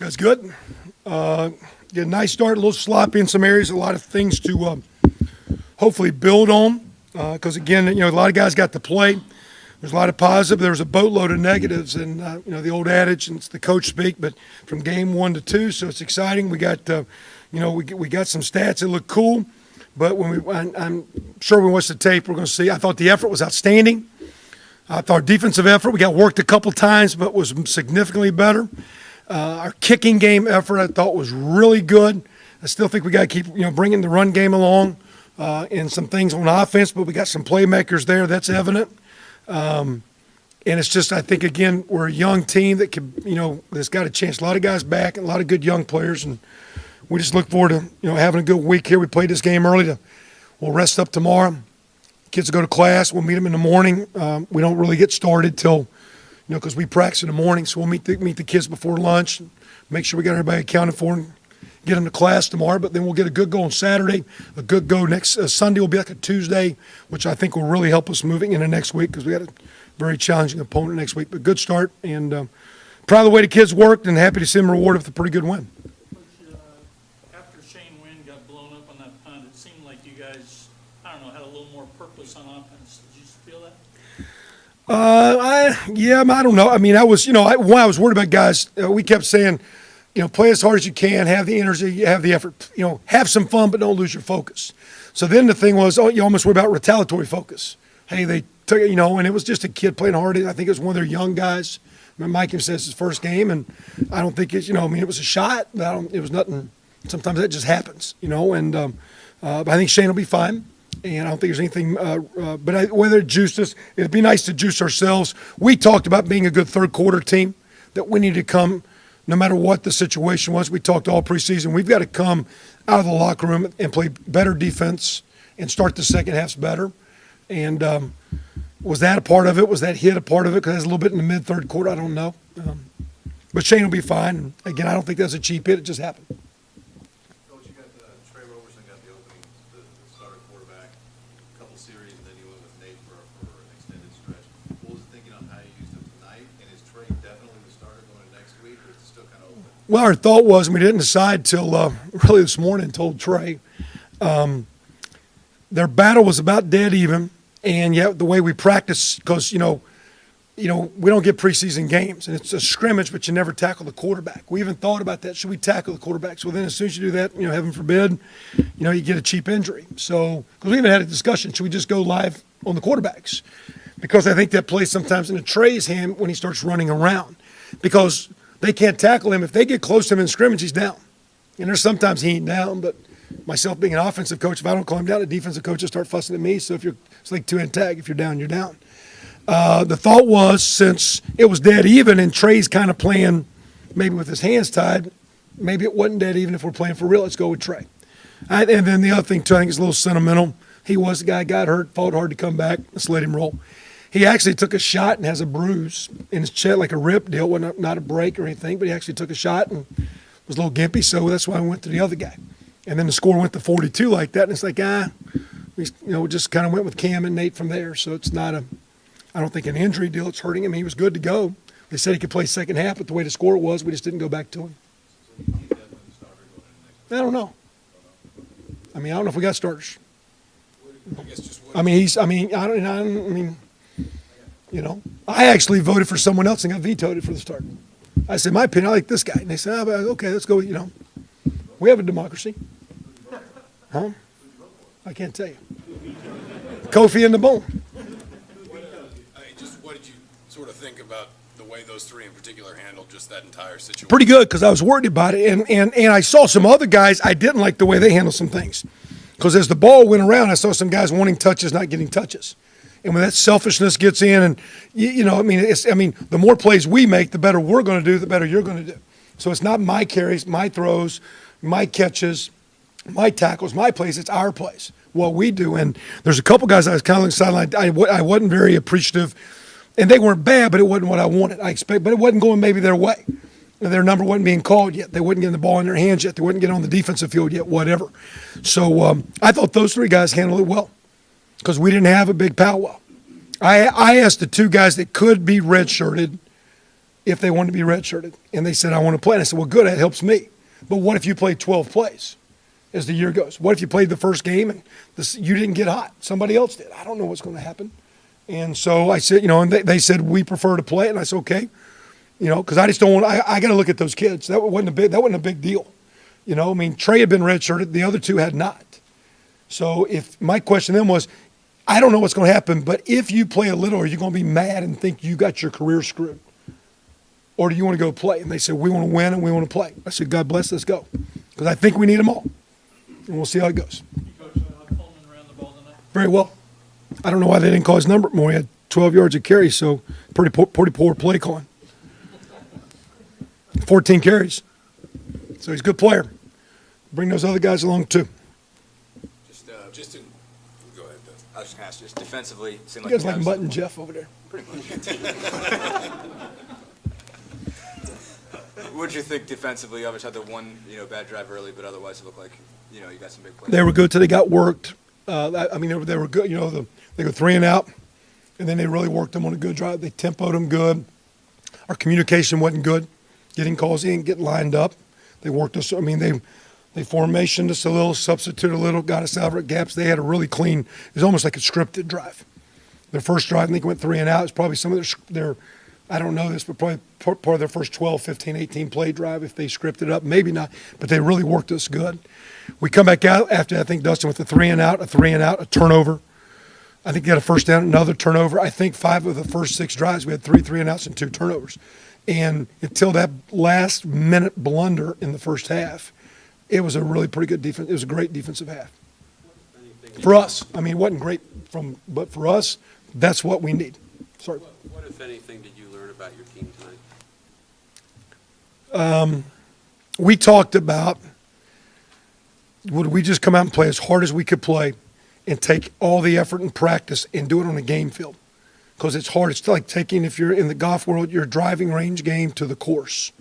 That's good. Get a nice start, a little sloppy in some areas, a lot of things to hopefully build on. Because, again, a lot of guys got to play. There's a lot of positive. There's a boatload of negatives. And, the old adage, and it's the coach speak, but from game 1 to 2, so it's exciting. We got, we got some stats that look cool. But I'm sure when we watch the tape, we're going to see. I thought the effort was outstanding. I thought defensive effort, we got worked a couple times, but was significantly better. Our kicking game effort, I thought, was really good. I still think we got to keep, bringing the run game along and some things on offense, but we got some playmakers there. That's evident. And it's just, I think, again, we're a young team that could, that's got a chance. A lot of guys back and a lot of good young players, and we just look forward to, having a good week here. We played this game early. We'll rest up tomorrow. Kids will go to class. We'll meet them in the morning. We don't really get started till, because we practice in the morning. So we'll meet the kids before lunch, make sure we got everybody accounted for, and get them to class tomorrow. But then we'll get a good go on Saturday. A good go next Sunday will be like a Tuesday, which I think will really help us moving into next week because we got a very challenging opponent next week. But good start, and proud of the way the kids worked, and happy to see them rewarded with a pretty good win. After Shane Wynn got blown up on that punt, it seemed like you guys, I don't know, had a little more purpose on offense. Did you feel that? I don't know. I mean, I was worried about guys. We kept saying, play as hard as you can, have the energy, have the effort, have some fun, but don't lose your focus. So then the thing was, you almost worry about retaliatory focus. Hey, they took it, and it was just a kid playing hard. I think it was one of their young guys. Mike says his first game, and I don't think it's, it was a shot, but it was nothing. Sometimes that just happens, and but I think Shane will be fine. And I don't think there's anything, whether it juiced us, it'd be nice to juice ourselves. We talked about being a good third quarter team, that we need to come, no matter what the situation was. We talked all preseason. We've got to come out of the locker room and play better defense and start the second halves better. And was that a part of it? Was that hit a part of it? Because there's a little bit in the mid-third quarter. I don't know. But Shane will be fine. And again, I don't think that's a cheap hit. It just happened. Series, and then you went with Nate for an extended stretch. What was the thinking on how you used him tonight? And is Trey definitely the starter going to next week, or is it still kind of open? Well, our thought was, and we didn't decide till really this morning, told Trey. Their battle was about dead even, and yet the way we practice, because, we don't get preseason games, and it's a scrimmage, but you never tackle the quarterback. We even thought about that. Should we tackle the quarterback? So then as soon as you do that, heaven forbid, you get a cheap injury. So, because we even had a discussion, should we just go live on the quarterbacks? Because I think that plays sometimes into Trey's hand when he starts running around. Because they can't tackle him. If they get close to him in scrimmage, he's down. And there's sometimes he ain't down, but myself being an offensive coach, if I don't call him down, the defensive coach will start fussing at me. So it's like two-hand tag. If you're down, you're down. The thought was, since it was dead even and Trey's kind of playing maybe with his hands tied, maybe it wasn't dead even if we're playing for real. Let's go with Trey. And then the other thing, too, I think is a little sentimental. He was the guy, got hurt, fought hard to come back. Let's let him roll. He actually took a shot and has a bruise in his chest, like a rip deal, not a break or anything, but he actually took a shot and was a little gimpy, so that's why we went to the other guy. And then the score went to 42 like that, and it's like, we just kind of went with Cam and Nate from there. So it's not I don't think an injury deal. It's hurting him. He was good to go. They said he could play second half, but the way the score was, we just didn't go back to him. I don't know. I don't know if we got starters. I actually voted for someone else and got vetoed for the start. I said, my opinion, I like this guy. And they said, okay, let's go, We have a democracy. Huh? I can't tell you. Kofi and the Bone. What did you sort of think about the way those three in particular handled just that entire situation? Pretty good, because I was worried about it. And I saw some other guys, I didn't like the way they handled some things. Because as the ball went around, I saw some guys wanting touches, not getting touches. And when that selfishness gets in, and, the more plays we make, the better we're going to do, the better you're going to do. So it's not my carries, my throws, my catches, my tackles, my plays. It's our plays, what we do. And there's a couple guys I was kind of on the sideline. I wasn't very appreciative. And they weren't bad, but it wasn't what I wanted. But it wasn't going maybe their way. Their number wasn't being called yet. They wasn't getting the ball in their hands yet. They wasn't getting on the defensive field yet, whatever. So I thought those three guys handled it well because we didn't have a big powwow. I asked the two guys that could be redshirted if they wanted to be redshirted. And they said, I want to play. And I said, well, good, that helps me. But what if you played 12 plays as the year goes? What if you played the first game and you didn't get hot? Somebody else did. I don't know what's going to happen. And so I said, and they said, we prefer to play it. And I said, okay, because I just don't want, I got to look at those kids. That wasn't a big deal. Trey had been redshirted. The other two had not. So if my question then was, I don't know what's going to happen, but if you play a little, are you going to be mad and think you got your career screwed? Or do you want to go play? And they said, we want to win and we want to play. I said, God bless, let's go. Because I think we need them all. And we'll see how it goes. You coach Coleman ran the ball tonight? Very well. I don't know why they didn't call his number more. He had 12 yards of carry, so pretty poor play calling. 14 carries. So he's a good player. Bring those other guys along too. Just to, go ahead, Dustin. I was just going to ask, just defensively, it seemed You like guys like Mutt and Jeff over there. pretty much. What did you think defensively? You obviously had the one, bad drive early, but otherwise it looked like, you got some big plays. They were good till they got worked. They were good. They go 3 and out, and then they really worked them on a good drive. They tempoed them good. Our communication wasn't good. Getting calls in, getting lined up. They worked us. They formationed us a little, substituted a little, got us out of gaps. They had a really clean. It was almost like a scripted drive. Their first drive, I think, went 3 and out. It's probably some of their I don't know this, but probably part of their first 12, 15, 18 play drive if they scripted it up. Maybe not, but they really worked us good. We come back out after, I think, Dustin with a 3 and out, a turnover. I think they got a first down, another turnover. I think 5 of the first 6 drives, we had 3 and outs and 2 turnovers. And until that last minute blunder in the first half, it was a really pretty good defense. It was a great defensive half. For us, it wasn't great but for us, that's what we need. Sorry. What, if anything, did you learn about your team tonight? We talked about, would we just come out and play as hard as we could play and take all the effort and practice and do it on a game field? Because it's hard. It's like taking, if you're in the golf world, your driving range game to the course,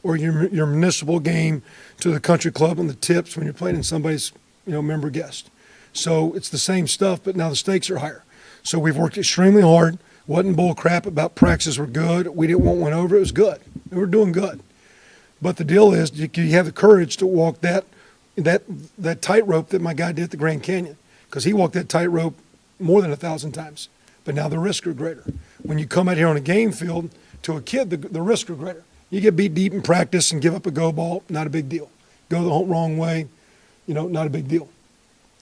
or your municipal game to the country club on the tips when you're playing in somebody's member guest. So it's the same stuff, but now the stakes are higher. So we've worked extremely hard. Wasn't bull crap about practices were good. We didn't want one over. It was good. We were doing good. But the deal is, you have the courage to walk that tightrope that my guy did at the Grand Canyon, because he walked that tightrope more than 1,000 times. But now the risks are greater. When you come out here on a game field to a kid, the risks are greater. You get beat deep in practice and give up a go ball, not a big deal. Go the wrong way, not a big deal.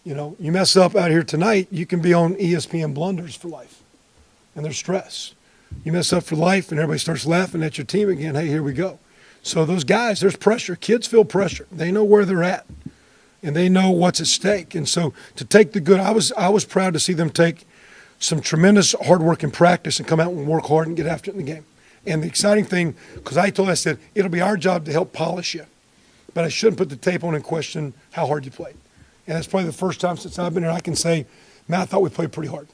You mess up out here tonight, you can be on ESPN blunders for life. And there's stress. You mess up for life and everybody starts laughing at your team again. Hey, here we go. So those guys, there's pressure. Kids feel pressure. They know where they're at and they know what's at stake. And so to take the good, I was proud to see them take some tremendous hard work in practice and come out and work hard and get after it in the game. And the exciting thing, because I said, it'll be our job to help polish you, but I shouldn't put the tape on and question how hard you played. And that's probably the first time since I've been here I can say, man, I thought we played pretty hard.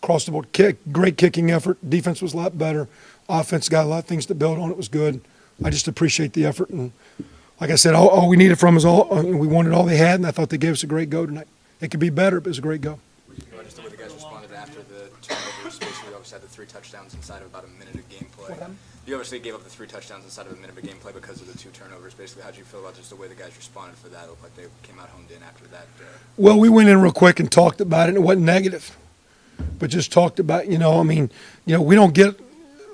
Across the board, great kicking effort. Defense was a lot better. Offense got a lot of things to build on. It was good. I just appreciate the effort. And like I said, all we needed from us, we wanted all they had, and I thought they gave us a great go tonight. It could be better, but it was a great go. Just the way the guys responded after the turnovers, basically obviously had the 3 touchdowns inside of about a minute of gameplay. You obviously gave up the 3 touchdowns inside of a minute of gameplay because of the 2 turnovers. Basically, how did you feel about just the way the guys responded for that? It looked like they came out honed in after that. Well, we went in real quick and talked about it, and it wasn't negative, but just talked about, we don't get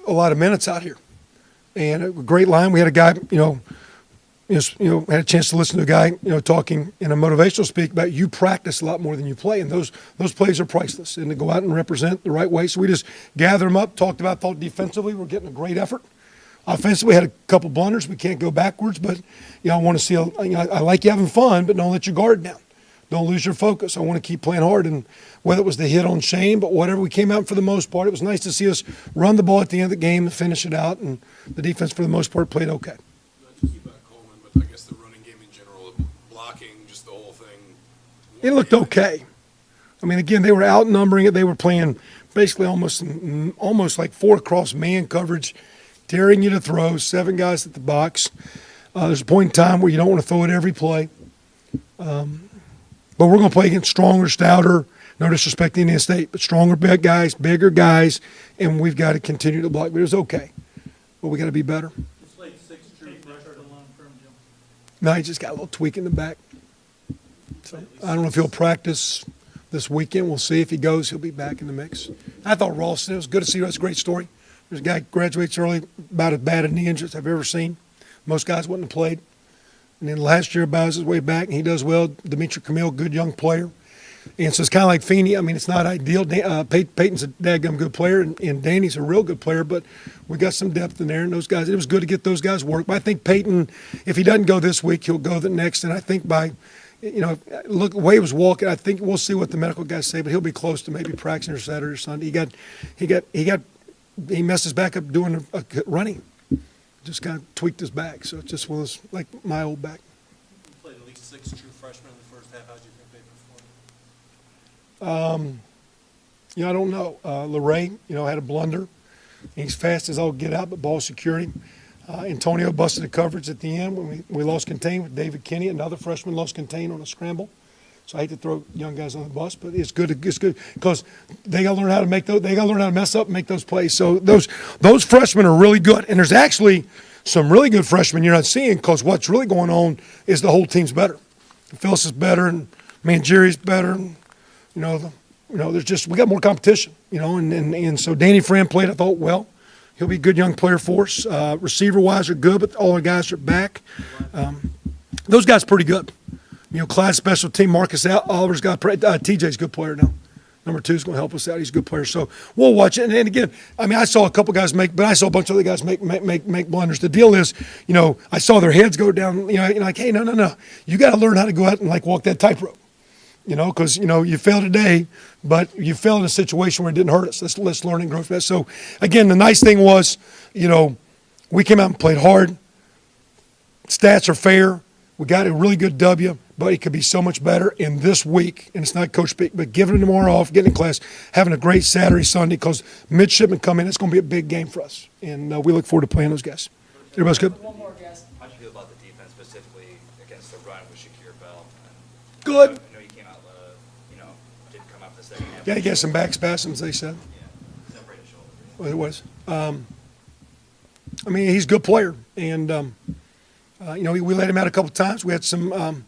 a lot of minutes out here. And a great line. We had a guy, had a chance to listen to a guy, talking in a motivational speak about you practice a lot more than you play, and those plays are priceless. And to go out and represent the right way, so we just gathered them up, thought defensively, we're getting a great effort. Offensively, we had a couple blunders. We can't go backwards, but I want to see. I like you having fun, but don't let your guard down. Don't lose your focus. I want to keep playing hard, and whether it was the hit on Shane, but whatever, we came out for the most part. It was nice to see us run the ball at the end of the game and finish it out, and the defense for the most part played okay. Not to keep about Coleman, but I guess the running game in general, blocking, just the whole thing. It looked okay. Again, they were outnumbering it. They were playing basically almost like 4 across man coverage, daring you to throw, 7 guys at the box. There's a point in time where you don't want to throw it every play. But we're going to play against stronger, stouter, no disrespect to Indiana State, but stronger bigger guys, and we've got to continue to block. But it was okay. but we got to be better. It's like 6 true freshman long-term, Jim. No, he just got a little tweak in the back. So I don't know if he'll practice this weekend. We'll see if he goes. He'll be back in the mix. I thought Ralston, it was good to see. That's a great story. There's a guy graduates early, about as bad a knee injury as I've ever seen. Most guys wouldn't have played. And then last year, bows his way back, and he does well. Dimitri Camille, good young player. And so it's kind of like Feeney. I mean, it's not ideal. Peyton's a daggum good player, and Danny's a real good player, but we got some depth in there. And those guys, it was good to get those guys work. But I think Peyton, if he doesn't go this week, he'll go the next. And I think by, look, the way he was walking, I think we'll see what the medical guys say, but he'll be close to maybe practicing or Saturday or Sunday. He messed his back up doing a running. Just kind of tweaked his back. So it just was like my old back. You played at least 6 true freshmen in the first half. How did you think they performed? I don't know. Larray, had a blunder. He's fast as all get out, but ball security. Antonio busted the coverage at the end when we lost contain with David Kinney. Another freshman lost contain on a scramble. So I hate to throw young guys on the bus, but it's good because they got to learn how to make those. They got to learn how to mess up and make those plays. So those freshmen are really good, and there's actually some really good freshmen you're not seeing because what's really going on is the whole team's better. Phyllis is better, and Mangieri's better. And, there's just we got more competition. And so Danny Fran played. I thought well. He'll be a good young player for us. Receiver-wise are good, but all the guys are back. Those guys are pretty good. Clyde's special team, Marcus Oliver's got TJ's a good player now. Number 2 is going to help us out. He's a good player. So we'll watch it. And again, I saw a couple guys but I saw a bunch of other guys make blunders. The deal is, I saw their heads go down, like, hey, no. You got to learn how to go out and, walk that tightrope. Because, you failed today, but you failed in a situation where it didn't hurt us. Let's learn and grow from that. So, again, the nice thing was, we came out and played hard. Stats are fair. We got a really good W, but it could be so much better in this week. And it's not coach speak, but giving them tomorrow off, getting in class, having a great Saturday, Sunday, because midshipmen come in. It's going to be a big game for us. And we look forward to playing those guys. Everybody's good? One more, guys. How do you feel about the defense specifically against the run with Shakir Bell? Good. I know you came out, didn't come out the second half. Yeah, he got some back spasms, they said. Yeah, separated shoulder. Well, it was. He's a good player. And, we let him out a couple times. We had some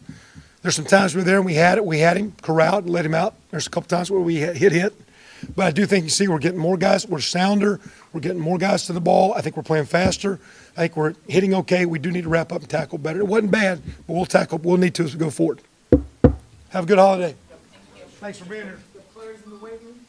there's some times we were there and we had him corralled and let him out. There's a couple times where we hit. But I do think you see we're getting more guys. We're sounder. We're getting more guys to the ball. I think we're playing faster. I think we're hitting okay. We do need to wrap up and tackle better. It wasn't bad, but we'll tackle. We'll need to as we go forward. Have a good holiday. Thanks for being here. The players in the weight room?